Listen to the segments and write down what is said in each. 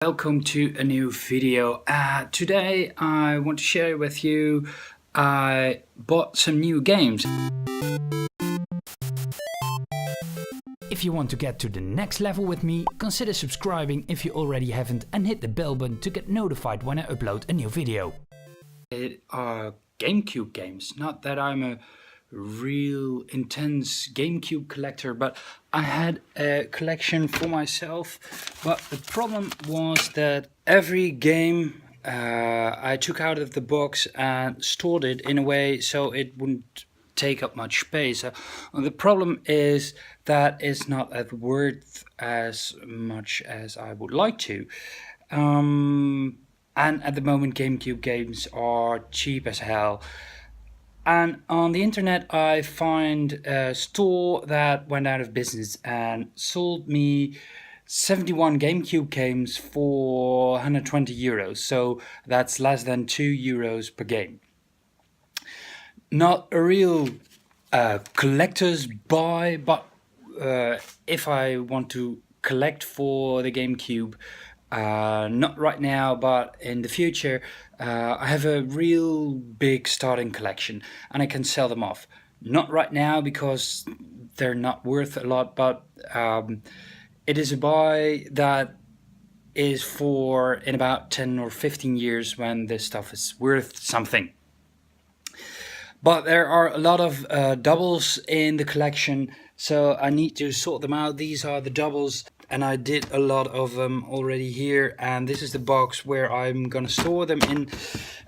Welcome to a new video. Today I want to share with you I bought some new games. If you want to get to the next level with me, consider subscribing if you already haven't and hit the bell button to get notified when I upload a new video. It are Gamecube games. Not that I'm a real intense GameCube collector, but I had a collection for myself. But the problem was that every game I took out of the box and stored it in a way so it wouldn't take up much space. The problem is that it's not worth as much as I would like to. And at the moment GameCube games are cheap as hell. And on the internet I find a store that went out of business and sold me 71 GameCube games for 120 euros. So that's less than 2 euros per game. Not a real collector's buy, but if I want to collect for the GameCube, not right now, but in the future, I have a real big starting collection and I can sell them off. Not right now because they're not worth a lot, but it is a buy that is for in about 10 or 15 years when this stuff is worth something. But there are a lot of doubles in the collection, so I need to sort them out. These are the doubles, and I did a lot of them already here. And this is the box where I'm gonna store them in.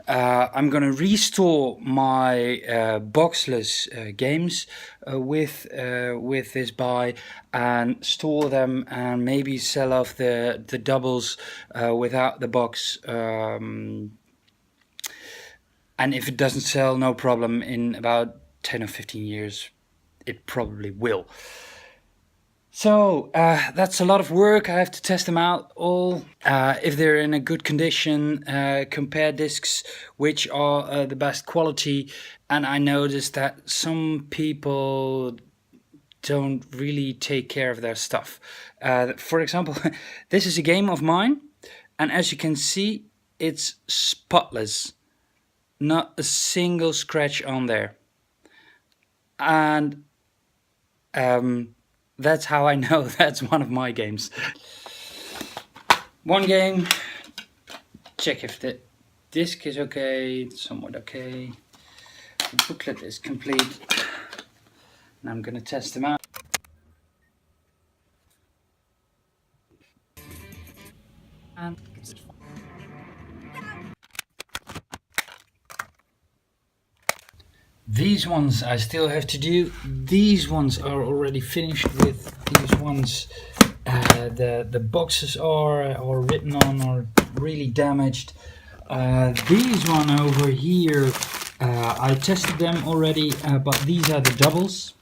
I'm gonna restore my boxless games with this buy and store them, and maybe sell off the doubles without the box. And if it doesn't sell, no problem. In about 10 or 15 years, it probably will. So that's a lot of work. I have to test them out all. If they're in a good condition, compare discs which are the best quality. And I noticed that some people don't really take care of their stuff. For example, this is a game of mine. And as you can see, it's spotless. Not a single scratch on there. And that's how I know that's one of my games. One game, check if the disc is okay, it's somewhat okay. The booklet is complete. And I'm gonna test them out. And these ones I still have to do. These ones are already finished with. These ones, the boxes are written on or really damaged. These one over here, I tested them already, but these are the doubles.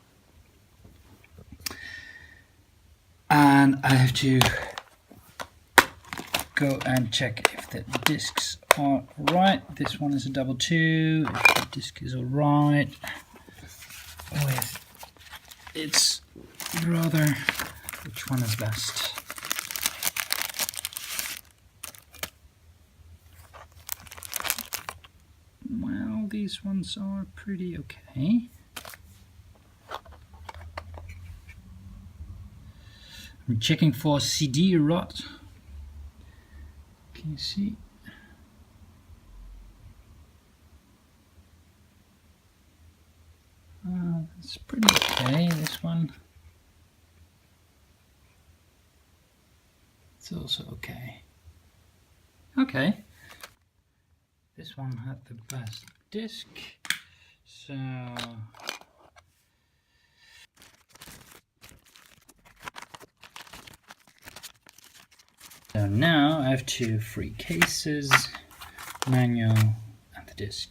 And I have to go and check if the discs are right. This one is a double 2. If the disc is alright with its brother, which one is best? Well, these ones are pretty okay. I'm checking for CD rot. Can you see? It's pretty okay, this one. It's also okay. Okay. This one had the best disc. So now I have 2 free cases, manual and the disc.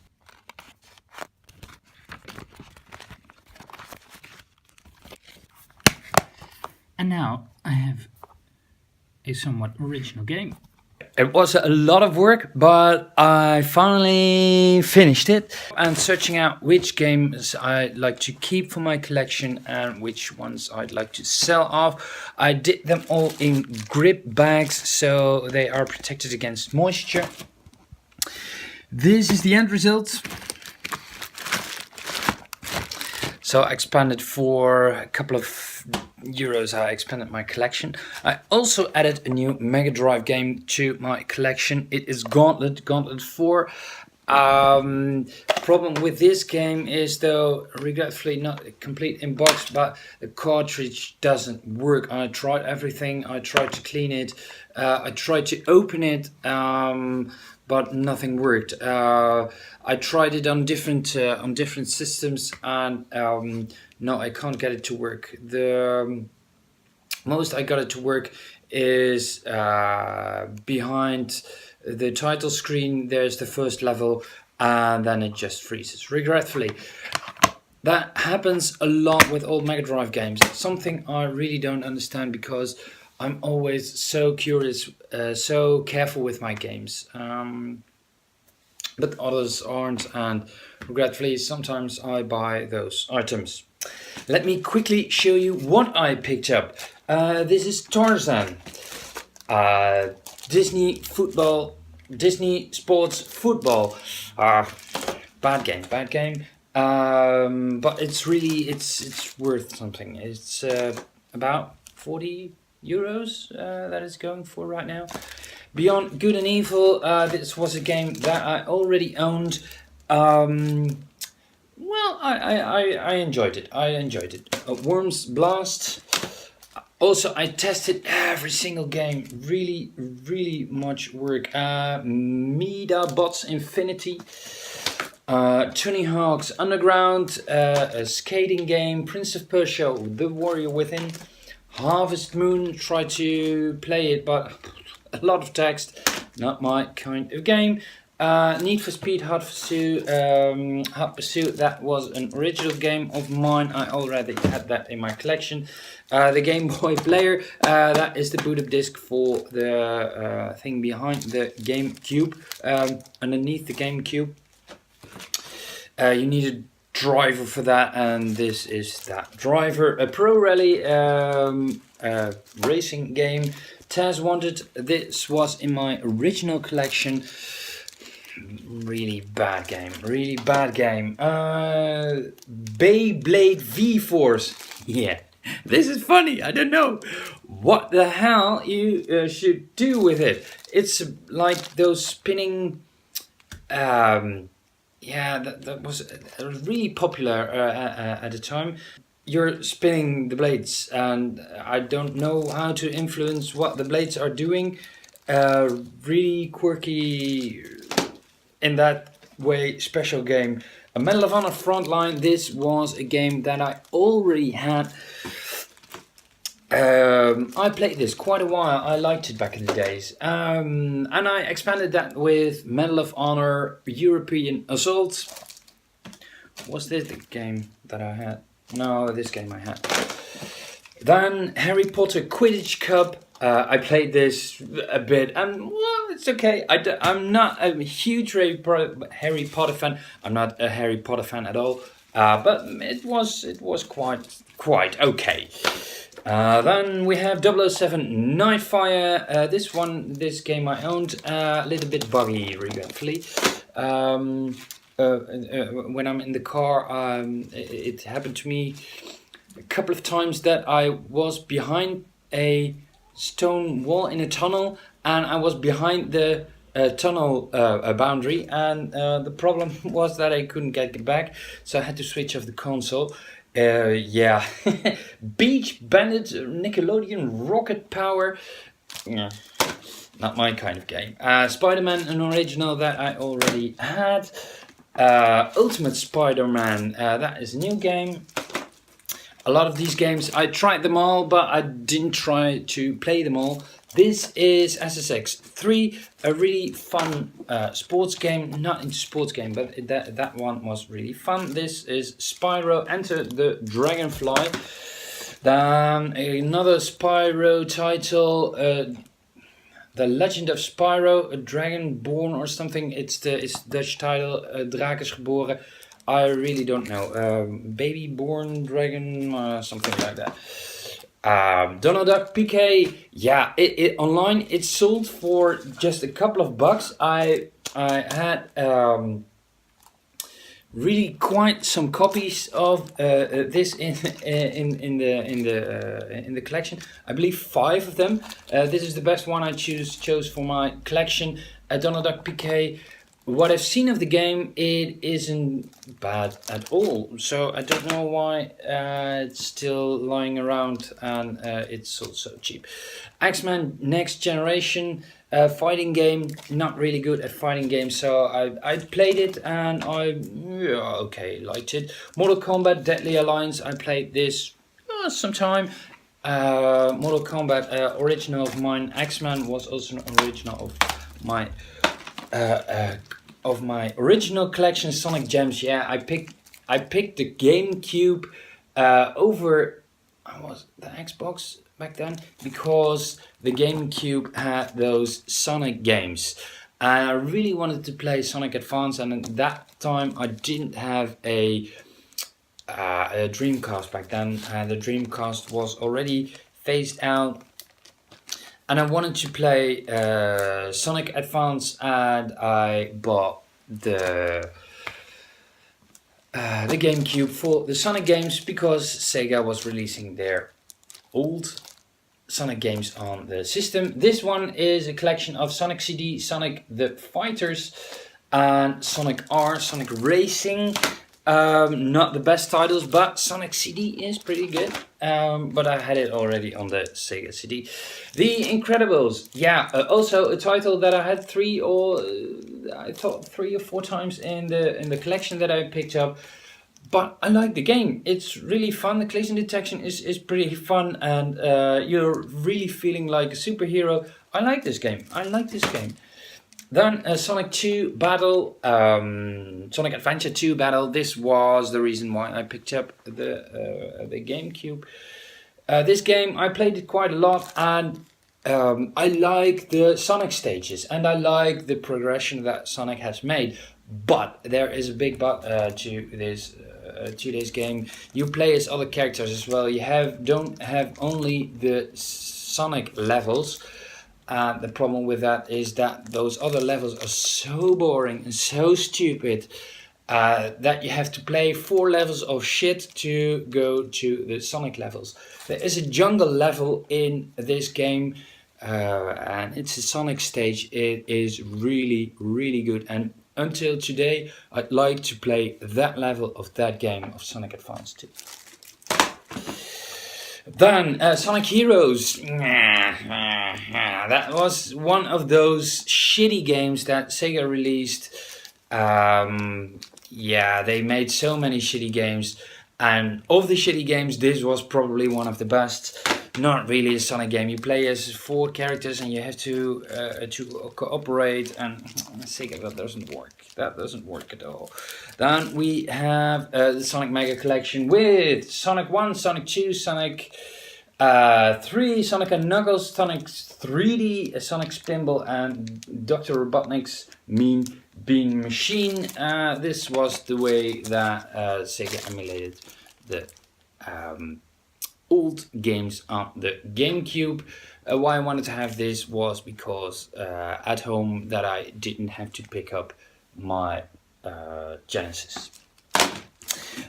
And now I have a somewhat original game. It was a lot of work, but I finally finished it. And searching out which games I'd like to keep for my collection and which ones I'd like to sell off. I did them all in grip bags, so they are protected against moisture. This is the end result. So I expanded for a couple of euros. I expanded my collection. I also added a new Mega Drive game to my collection. It is Gauntlet IV. Problem with this game is, though, regretfully not complete in box, but the cartridge doesn't work. I tried everything. I tried to clean it. I tried to open it. But nothing worked. I tried it on different systems, and no, I can't get it to work. The most I got it to work is behind the title screen. There's the first level, and then it just freezes. Regretfully, that happens a lot with old Mega Drive games. It's something I really don't understand, because I'm always so curious, so careful with my games, but others aren't, and regretfully sometimes I buy those items. Let me quickly show you what I picked up. This is Tarzan, Disney sports football. Bad game, but it's really it's worth something. It's about 40 euros that is going for right now. Beyond Good and Evil, this was a game that I already owned. Well, I enjoyed it. Worms Blast. Also, I tested every single game. Really much work. Medabots Infinity. Tony Hawk's Underground. A skating game. Prince of Persia, The Warrior Within. Harvest Moon, tried to play it, but a lot of text, not my kind of game. Need for Speed Hot Pursuit, that was an original game of mine. I already had that in my collection. The Game Boy Player, that is the boot up disc for the thing behind the GameCube. Underneath the GameCube, you need a driver for that, and this is that driver. A Pro Rally racing game. Taz Wanted, this was in my original collection. Really bad game. Beyblade V-Force. Yeah, this is funny. I don't know what the hell you should do with it. It's like those spinning yeah, that was really popular at the time. You're spinning the blades, and I don't know how to influence what the blades are doing. Really quirky in that way, special game. A Medal of Honor Frontline, this was a game that I already had. I played this quite a while. I liked it back in the days, and I expanded that with Medal of Honor European Assault. Was this the game that I had? No, this game I had. Then Harry Potter Quidditch Cup. I played this a bit, and well, it's okay. I'm not a huge Harry Potter fan. I'm not a Harry Potter fan at all, but it was quite okay. Then we have 007 Nightfire. This game I owned, a little bit buggy, regretfully. When I'm in the car, it happened to me a couple of times that I was behind a stone wall in a tunnel, and I was behind the tunnel boundary, and the problem was that I couldn't get back, so I had to switch off the console. Yeah. Beach Bandits, Nickelodeon, Rocket Power. Yeah, not my kind of game. Spider-Man, an original that I already had. Ultimate Spider-Man, that is a new game. A lot of these games, I tried them all, but I didn't try to play them all. This is SSX 3, a really fun sports game. Not into sports game, but that one was really fun. This is Spyro, Enter the Dragonfly. Then another Spyro title, The Legend of Spyro, a Dragon Born or something. It's the Dutch title. Draak is geboren. I really don't know. Baby Born Dragon, something like that. Donald Duck PK. Yeah, it online it sold for just a couple of bucks. I had really quite some copies of this in the collection. I believe 5 of them. This is the best one I chose for my collection. Donald Duck PK. What I've seen of the game, it isn't bad at all. So I don't know why it's still lying around and it's sold so cheap. X-Men Next Generation. Fighting game, not really good at fighting games, so I played it and liked it. Mortal Kombat Deadly Alliance, I played this sometime. Mortal Kombat original of mine. X-Men was also an original of my original collection. Sonic Gems, yeah, I picked the GameCube over the Xbox back then, because the GameCube had those Sonic games and I really wanted to play Sonic Advance, and at that time I didn't have a Dreamcast back then. The Dreamcast was already phased out and I wanted to play Sonic Advance, and I bought the GameCube for the Sonic games because Sega was releasing their old Sonic games on the system. This one is a collection of Sonic CD, Sonic the Fighters, and Sonic R, Sonic Racing. Not the best titles, but Sonic CD is pretty good. But I had it already on the Sega CD. The Incredibles, yeah, also a title that I had 3 or 4 times in the collection that I picked up. But I like the game. It's really fun. The collision detection is pretty fun, and you're really feeling like a superhero. I like this game. Then Sonic 2 Battle, Sonic Adventure 2 Battle. This was the reason why I picked up the GameCube. This game, I played it quite a lot, and I like the Sonic stages, and I like the progression that Sonic has made. But there is a big but to this game. You play as other characters as well. You don't have only the Sonic levels. The problem with that is that those other levels are so boring and so stupid that you have to play 4 levels of shit to go to the Sonic levels. There is a jungle level in this game, and it's a Sonic stage. It is really, really good, and until today I'd like to play that level of that game of Sonic Advance 2. Then Sonic Heroes. That was one of those shitty games that Sega released. Yeah, they made so many shitty games, and of the shitty games, this was probably one of the best. Not really a Sonic game. You play as 4 characters and you have to cooperate, and Sega, that doesn't work. That doesn't work at all. Then we have the Sonic Mega Collection with Sonic 1, Sonic 2, Sonic 3, Sonic and Knuckles, Sonic 3D, Sonic Spinball, and Dr. Robotnik's Mean Bean Machine. This was the way that Sega emulated the old games on the GameCube. Why I wanted to have this was because at home that I didn't have to pick up my Genesis.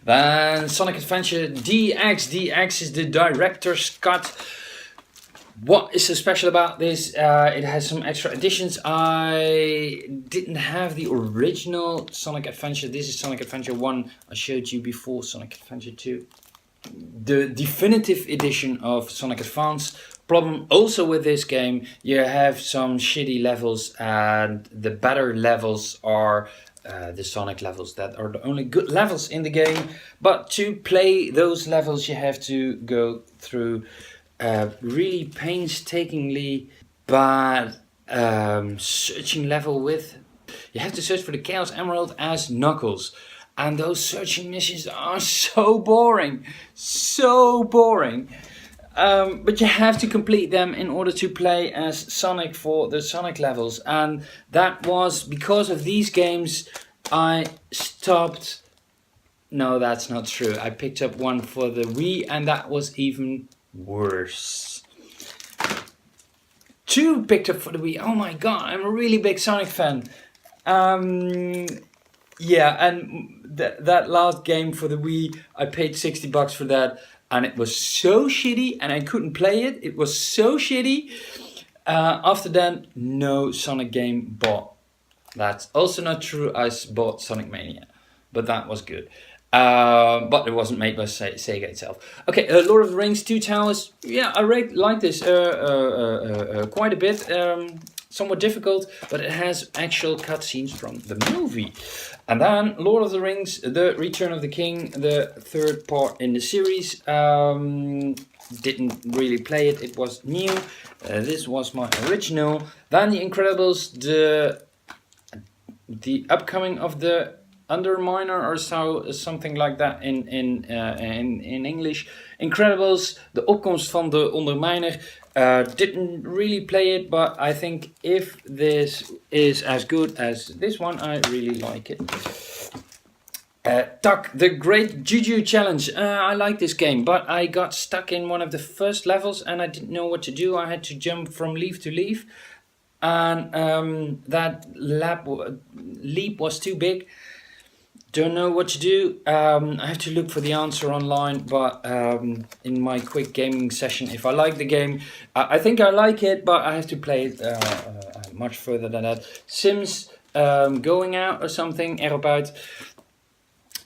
Then Sonic Adventure DX. DX is the director's cut. What is so special about this? It has some extra additions. I didn't have the original Sonic Adventure. This is Sonic Adventure 1. I showed you before Sonic Adventure 2. The definitive edition of Sonic Advance. Problem also with this game, you have some shitty levels, and the better levels are the Sonic levels. That are the only good levels in the game. But to play those levels, you have to go through really painstakingly bad searching level with. You have to search for the Chaos Emerald as Knuckles. And those searching missions are so boring. So boring. But you have to complete them in order to play as Sonic for the Sonic levels. And that was because of these games I stopped. No, that's not true. I picked up one for the Wii and that was even worse. 2 picked up for the Wii. Oh my god, I'm a really big Sonic fan. Yeah, and that last game for the Wii, I paid $60 for that. And it was so shitty and I couldn't play it. It was so shitty. After that, no Sonic game bought. That's also not true. I bought Sonic Mania. But that was good. But it wasn't made by Sega itself. Okay, Lord of the Rings, Two Towers. Yeah, I like this quite a bit. Somewhat difficult, but it has actual cutscenes from the movie. And then Lord of the Rings, The Return of the King, the 3rd part in the series. Didn't really play it, it was new. This was my original. Then The Incredibles, the upcoming of the Underminer or so, something like that in English. Incredibles, de opkomst van de Ondermijner. Didn't really play it, but I think if this is as good as this one, I really like it. Tuck, the Great Juju Challenge. I like this game, but I got stuck in one of the first levels and I didn't know what to do. I had to jump from leaf to leaf, and that leap was too big. Don't know what to do. I have to look for the answer online, but in my quick gaming session, if I like the game, I think I like it, but I have to play it much further than that. Sims Going Out or something, erop uit.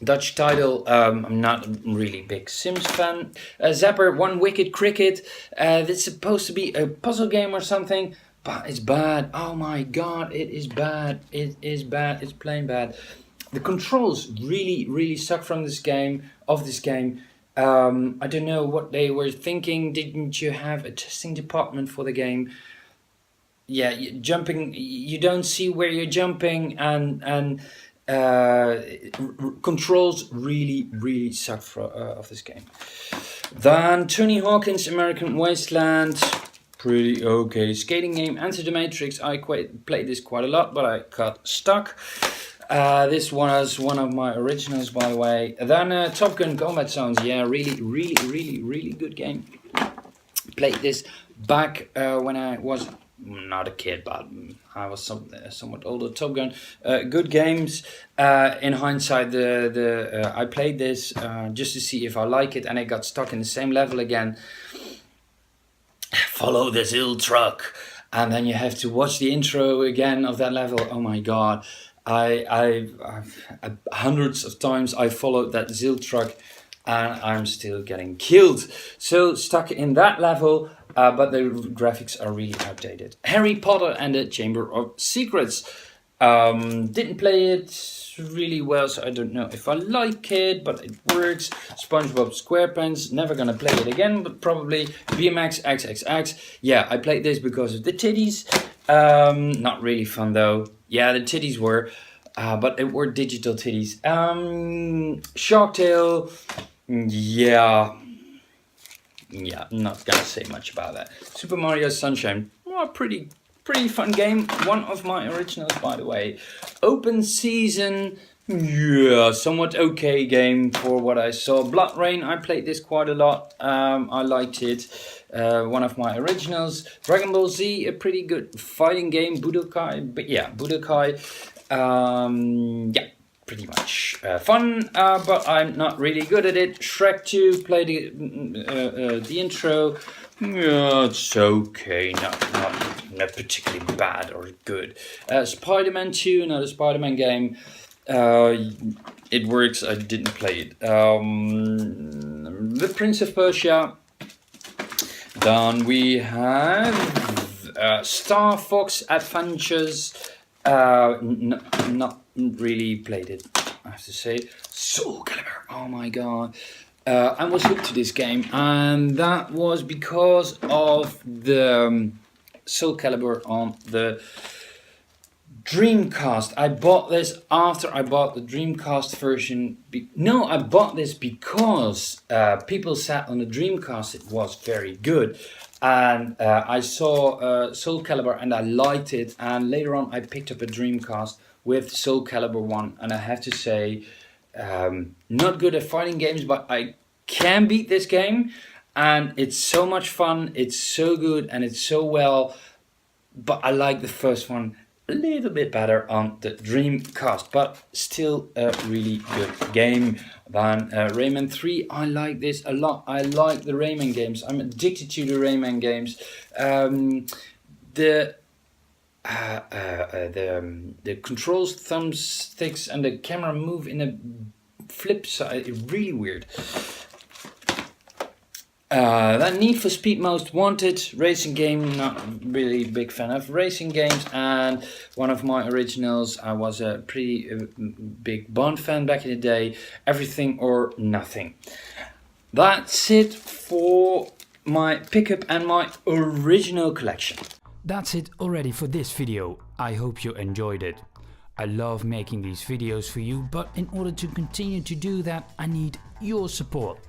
Dutch title, I'm not a really big Sims fan. Zapper, One Wicked Cricket. It's supposed to be a puzzle game or something, but it's bad. Oh my god, it is bad. It is bad. It's plain bad. The controls really suck from this game. I don't know what they were thinking. Didn't you have a testing department for the game? Yeah, jumping. You don't see where you're jumping, and controls really suck of this game. Then Tony Hawkins' American Wasteland. Pretty okay skating game. Enter the Matrix. I played this quite a lot, but I got stuck. This was one of my originals, by the way. Then Top Gun Combat Zones. Yeah, really good game. Played this back when I was not a kid, but I was somewhat older. Top Gun, good games. In hindsight, I played this just to see if I like it, and I got stuck in the same level again. Follow this ill truck, and then you have to watch the intro again of that level. Oh my god. I've hundreds of times I followed that Zil truck and I'm still getting killed. So stuck in that level, but the graphics are really outdated. Harry Potter and the Chamber of Secrets. Didn't play it really well, so I don't know if I like it, but it works. SpongeBob SquarePants, never gonna play it again, but probably. BMX XXX. Yeah, I played this because of the titties. Not really fun though. Yeah, the titties were, but it were digital titties. Shark Tale, yeah, not gonna say much about that. Super Mario Sunshine, well, pretty fun game. One of my originals, by the way. Open Season, yeah, somewhat okay game for what I saw. Blood Rain, I played this quite a lot. I liked it. One of my originals. Dragon Ball Z, a pretty good fighting game. Budokai, but yeah, Budokai. Yeah, pretty much fun, but I'm not really good at it. Shrek 2, played the intro. Yeah, it's okay, not particularly bad or good. Spider-Man 2, another Spider-Man game. It works, I didn't play it. The Prince of Persia. Then we have Star Fox Adventures. Not really played it, I have to say. Soul Calibur, oh my god. I was hooked to this game, and that was because of the Soul Calibur on the Dreamcast. I bought this after I bought the Dreamcast version. No, I bought this because people said on the Dreamcast it was very good. And I saw Soul Calibur and I liked it. And later on I picked up a Dreamcast with Soul Calibur 1. And I have to say, not good at fighting games, but I can beat this game. And it's so much fun, it's so good, and it's so well. But I like the first one a little bit better on the Dreamcast, but still a really good game. Then Rayman 3, I like this a lot. I like the Rayman games. I'm addicted to the Rayman games. The controls, thumbsticks, and the camera move in a flip side. Really weird. Then Need for Speed Most Wanted, racing game, not really big fan of racing games, and one of my originals, I was a pretty big Bond fan back in the day, Everything or Nothing. That's it for my pickup and my original collection. That's it already for this video. I hope you enjoyed it. I love making these videos for you, but in order to continue to do that, I need your support.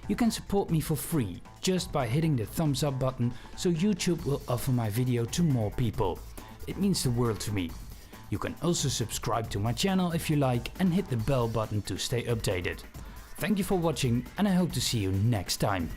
You can support me for free just by hitting the thumbs up button so YouTube will offer my video to more people. It means the world to me. You can also subscribe to my channel if you like and hit the bell button to stay updated. Thank you for watching and I hope to see you next time.